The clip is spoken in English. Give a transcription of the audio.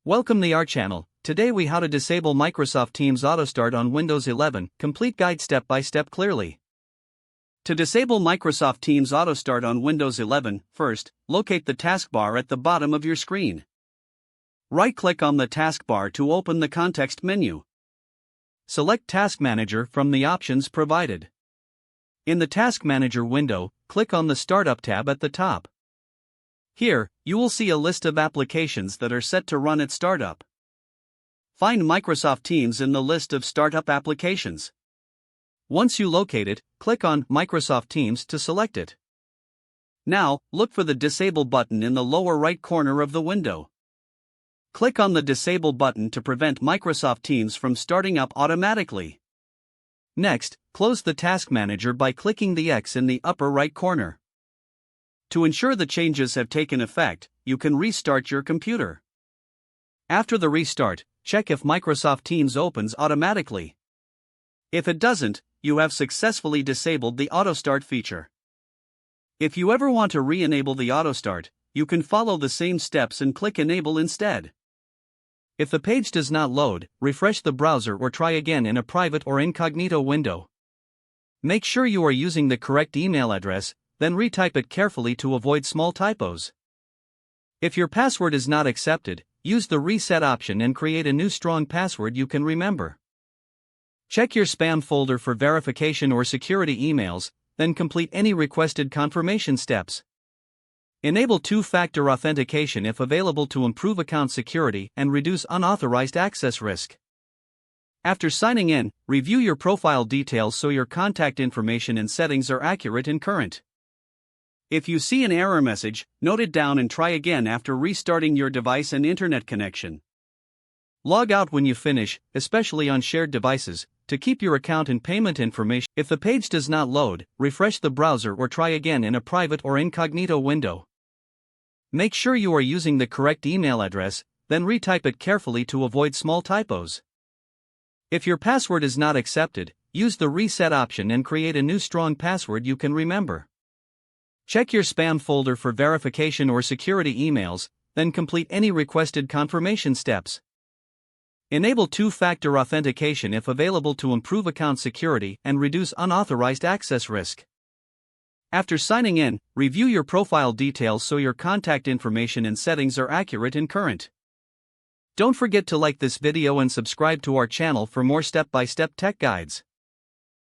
Welcome to our channel. Today we how to disable Microsoft Teams AutoStart on Windows 11, complete guide step by step clearly. To disable Microsoft Teams AutoStart on Windows 11, first, locate the taskbar at the bottom of your screen. Right-click on the taskbar to open the context menu. Select Task Manager from the options provided. In the Task Manager window, click on the Startup tab at the top. Here, you will see a list of applications that are set to run at startup. Find Microsoft Teams in the list of startup applications. Once you locate it, click on Microsoft Teams to select it. Now, look for the Disable button in the lower right corner of the window. Click on the Disable button to prevent Microsoft Teams from starting up automatically. Next, close the Task Manager by clicking the X in the upper right corner. To ensure the changes have taken effect, you can restart your computer. After the restart, check if Microsoft Teams opens automatically. If it doesn't, you have successfully disabled the AutoStart feature. If you ever want to re-enable the AutoStart, you can follow the same steps and click Enable instead. If the page does not load, refresh the browser or try again in a private or incognito window. Make sure you are using the correct email address, then retype it carefully to avoid small typos. If your password is not accepted, use the reset option and create a new strong password you can remember. Check your spam folder for verification or security emails, then complete any requested confirmation steps. Enable two-factor authentication if available to improve account security and reduce unauthorized access risk. After signing in, review your profile details so your contact information and settings are accurate and current. If you see an error message, note it down and try again after restarting your device and internet connection. Log out when you finish, especially on shared devices, to keep your account and payment information. If the page does not load, refresh the browser or try again in a private or incognito window. Make sure you are using the correct email address, then retype it carefully to avoid small typos. If your password is not accepted, use the reset option and create a new strong password you can remember. Check your spam folder for verification or security emails, then complete any requested confirmation steps. Enable two-factor authentication if available to improve account security and reduce unauthorized access risk. After signing in, review your profile details so your contact information and settings are accurate and current. Don't forget to like this video and subscribe to our channel for more step-by-step tech guides.